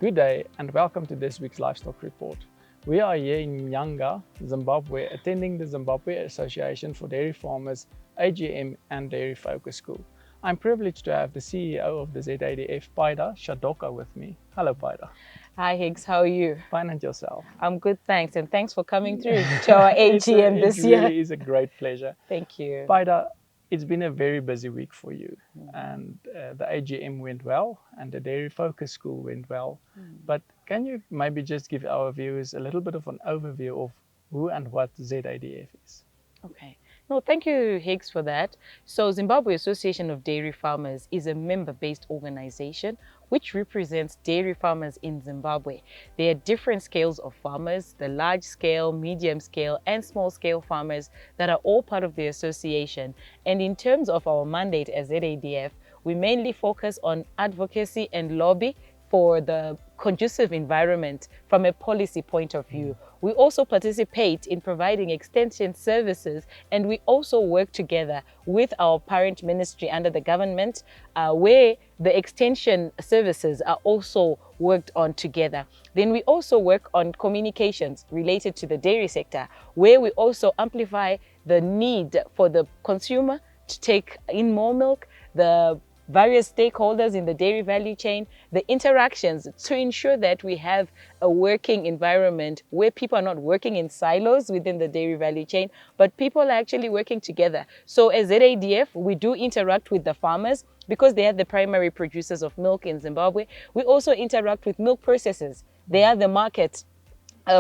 Good day and welcome to this week's Livestock Report. We are here in Nyanga, Zimbabwe, attending the Zimbabwe Association for Dairy Farmers, AGM and Dairy Focus School. I'm privileged to have the CEO of the ZADF, Paida Chadoka, with me. Hello, Paida. Hi Higgs, how are you? Fine, and yourself? I'm good, thanks, and thanks for coming through to our AGM this year. It really is a great pleasure. Thank you. Paida, it's been a very busy week for you, and the AGM went well and the Dairy Focus School went well. But can you maybe just give our viewers a little bit of an overview of who and what ZADF is? Okay. No, thank you, Higgs, for that. So Zimbabwe Association of Dairy Farmers is a member-based organization which represents dairy farmers in Zimbabwe. There are different scales of farmers, the large scale, medium scale, and small scale farmers that are all part of the association. And in terms of our mandate as ZADF, we mainly focus on advocacy and lobby for the conducive environment from a policy point of view. We also participate in providing extension services, and we also work together with our parent ministry under the government, where the extension services are also worked on together. Then we also work on communications related to the dairy sector, where we also amplify the need for the consumer to take in more milk, the various stakeholders in the dairy value chain, the interactions to ensure that we have a working environment where people are not working in silos within the dairy value chain, but people are actually working together. So as ZADF, we do interact with the farmers because they are the primary producers of milk in Zimbabwe. We also interact with milk processors. They are the market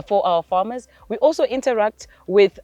for our farmers. We also interact with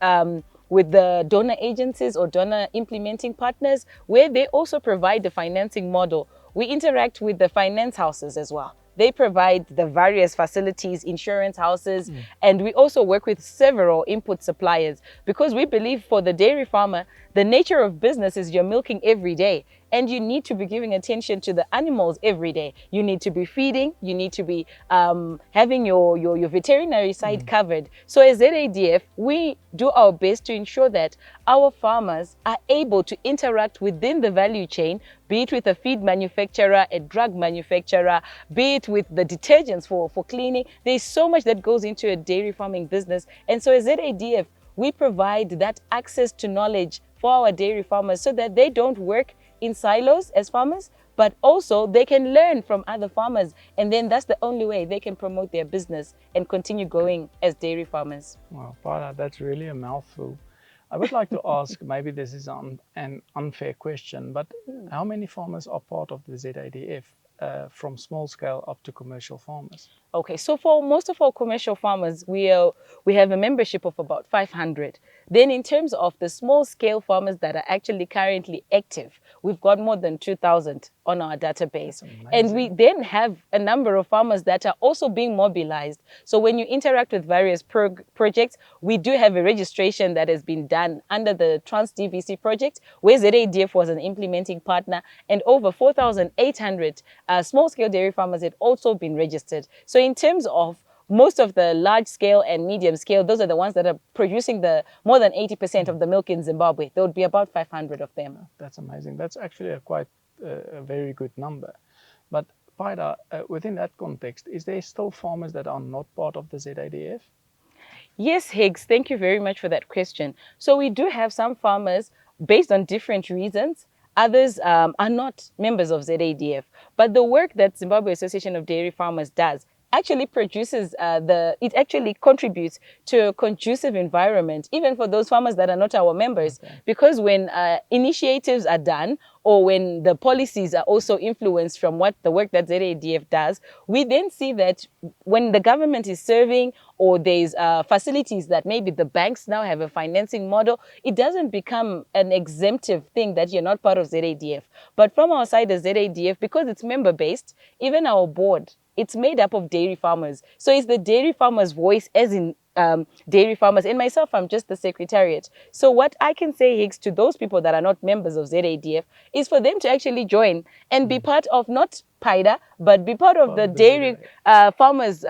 the donor agencies or donor implementing partners, where they also provide the financing model. We interact with the finance houses as well. They provide the various facilities, insurance houses, and we also work with several input suppliers because we believe for the dairy farmer, the nature of business is you're milking every day and you need to be giving attention to the animals every day. You need to be feeding, you need to be having your veterinary side covered. So as ZADF, we do our best to ensure that our farmers are able to interact within the value chain, be it with a feed manufacturer, a drug manufacturer, be it with the detergents for cleaning. There's so much that goes into a dairy farming business. And so as ZADF, we provide that access to knowledge for our dairy farmers so that they don't work in silos as farmers, but also they can learn from other farmers. And then that's the only way they can promote their business and continue going as dairy farmers. Wow, Paida, that's really a mouthful. I would like to ask, maybe this is an unfair question, but how many farmers are part of the ZADF? From small scale up to commercial farmers? Okay, so for most of our commercial farmers, we have a membership of about 500. Then in terms of the small scale farmers that are actually currently active, we've got more than 2,000 on our database. And we then have a number of farmers that are also being mobilized. So when you interact with various projects, we do have a registration that has been done under the Trans DVC project, where ZADF was an implementing partner, and over 4,800 small scale dairy farmers had also been registered. So in terms of most of the large scale and medium scale, those are the ones that are producing the more than 80% of the milk in Zimbabwe. There would be about 500 of them. That's amazing. That's actually a very good number. But Paida, within that context, is there still farmers that are not part of the ZADF? Yes, Higgs, thank you very much for that question. So we do have some farmers based on different reasons. Others are not members of ZADF. But the work that Zimbabwe Association of Dairy Farmers does actually produces it actually contributes to a conducive environment, even for those farmers that are not our members. Okay. Because when initiatives are done, or when the policies are also influenced from what the work that ZADF does, we then see that when the government is serving, or there's facilities that maybe the banks now have a financing model, it doesn't become an exemptive thing that you're not part of ZADF. But from our side as ZADF, because it's member-based, even our board, it's made up of dairy farmers. So it's the dairy farmers' voice, as in dairy farmers. And myself, I'm just the secretariat. So what I can say, Higgs, to those people that are not members of ZADF is for them to actually join and be part of not Paida, but be part of the dairy farmers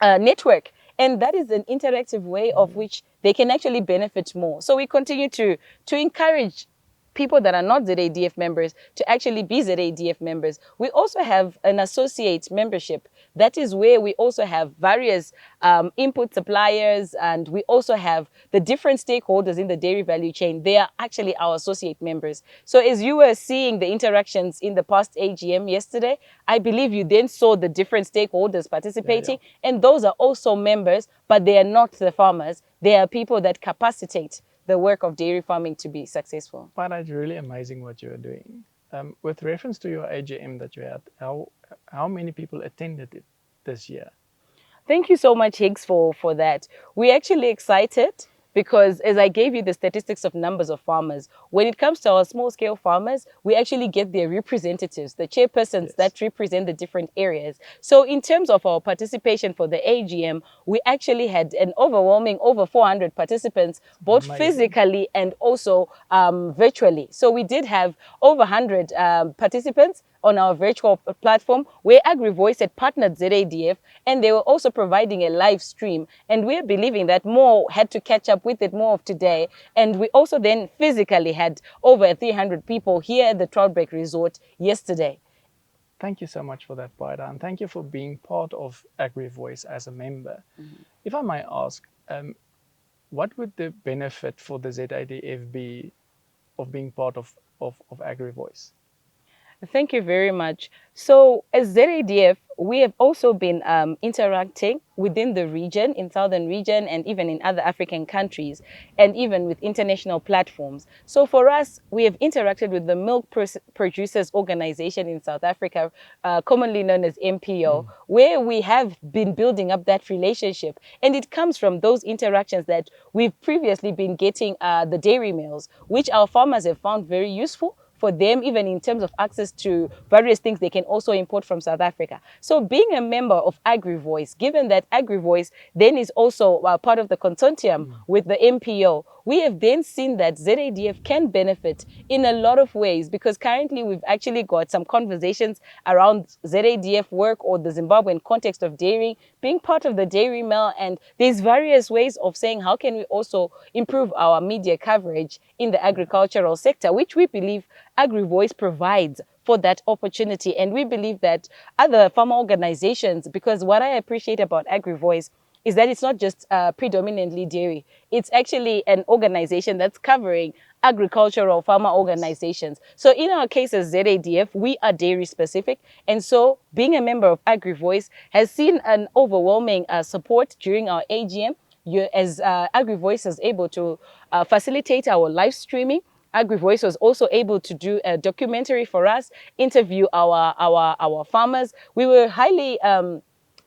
network. And that is an interactive way of which they can actually benefit more. So we continue to encourage people that are not ZADF members to actually be ZADF members. We also have an associate membership. That is where we also have various input suppliers, and we also have the different stakeholders in the dairy value chain. They are actually our associate members. So as you were seeing the interactions in the past AGM yesterday, I believe you then saw the different stakeholders participating, and those are also members, but they are not the farmers. They are people that capacitate the work of dairy farming to be successful. But it's really amazing what you are doing. With reference to your AGM that you had, how many people attended it this year? Thank you so much, Higgs, for that. We're actually excited because as I gave you the statistics of numbers of farmers, when it comes to our small-scale farmers, we actually get their representatives, the chairpersons that represent the different areas. So in terms of our participation for the AGM, we actually had an overwhelming over 400 participants, both physically and also virtually. So we did have over 100 participants on our virtual platform where Agri Voice had partnered ZADF, and they were also providing a live stream. And we're believing that more had to catch up with it more of today. And we also then physically had over 300 people here at the Troutbeck Resort yesterday. Thank you so much for that, Paida, and thank you for being part of Agri Voice as a member. If I may ask, what would the benefit for the ZADF be of being part of Agri Voice? Thank you very much. So as ZADF, we have also been interacting within the region, in Southern region, and even in other African countries, and even with international platforms. So for us, we have interacted with the Milk Producers Organization in South Africa, commonly known as MPO, where we have been building up that relationship. And it comes from those interactions that we've previously been getting the dairy mills, which our farmers have found very useful for them, even in terms of access to various things they can also import from South Africa. So being a member of Agri Voice, given that Agri Voice then is also part of the consortium with the MPO, we have then seen that ZADF can benefit in a lot of ways, because currently we've actually got some conversations around ZADF work or the Zimbabwean context of dairy, being part of the dairy mill, and there's various ways of saying how can we also improve our media coverage in the agricultural sector, which we believe Agri Voice provides for that opportunity. And we believe that other farmer organizations, because what I appreciate about Agri Voice is that it's not just predominantly dairy. It's actually an organization that's covering agricultural farmer organizations. So in our case as ZADF, we are dairy specific. And so being a member of Agri Voice has seen an overwhelming support during our AGM. As Agri Voice is able to facilitate our live streaming, Agri Voice was also able to do a documentary for us, interview our farmers. We were highly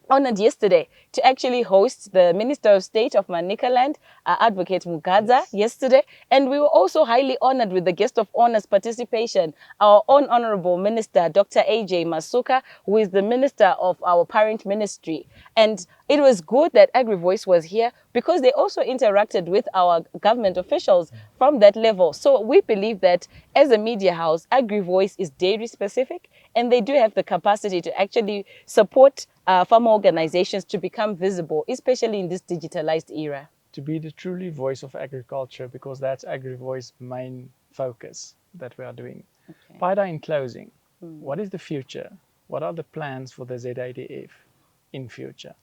honored yesterday to actually host the Minister of State of Manicaland, Advocate Mugadza, yesterday. And we were also highly honored with the guest of honor's participation, our own Honorable Minister, Dr. AJ Masuka, who is the Minister of our parent ministry. And it was good that Agri Voice was here because they also interacted with our government officials from that level. So we believe that as a media house, Agri Voice is dairy specific, and they do have the capacity to actually support farmer organizations to become visible, especially in this digitalized era. To be the truly voice of agriculture, because that's Agri Voice's main focus that we are doing. Okay. Paida, in closing, what is the future? What are the plans for the ZADF in future?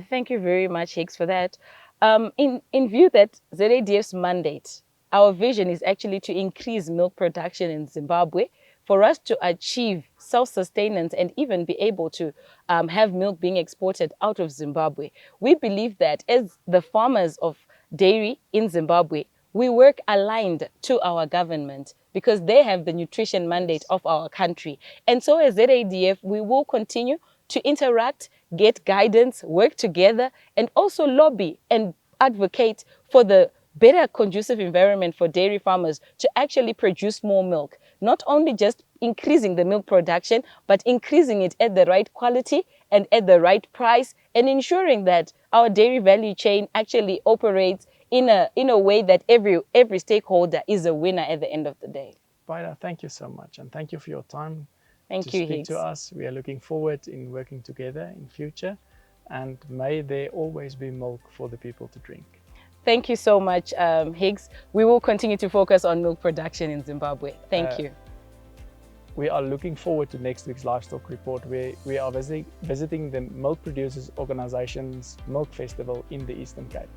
Thank you very much, Higgs, for that. In view that ZADF's mandate, our vision is actually to increase milk production in Zimbabwe, for us to achieve self-sustenance and even be able to have milk being exported out of Zimbabwe. We believe that as the farmers of dairy in Zimbabwe, we work aligned to our government because they have the nutrition mandate of our country. And so as ZADF, we will continue to interact, get guidance, work together, and also lobby and advocate for the better conducive environment for dairy farmers to actually produce more milk. Not only just increasing the milk production, but increasing it at the right quality and at the right price, and ensuring that our dairy value chain actually operates in a way that every stakeholder is a winner at the end of the day. Paida, thank you so much, and thank you for your time. Thank you, speak Higgs. To us. We are looking forward in working together in future, and may there always be milk for the people to drink. Thank you so much, Higgs. We will continue to focus on milk production in Zimbabwe. Thank you. We are looking forward to next week's Livestock Report, where we are visiting the Milk Producers Organization's Milk Festival in the Eastern Cape.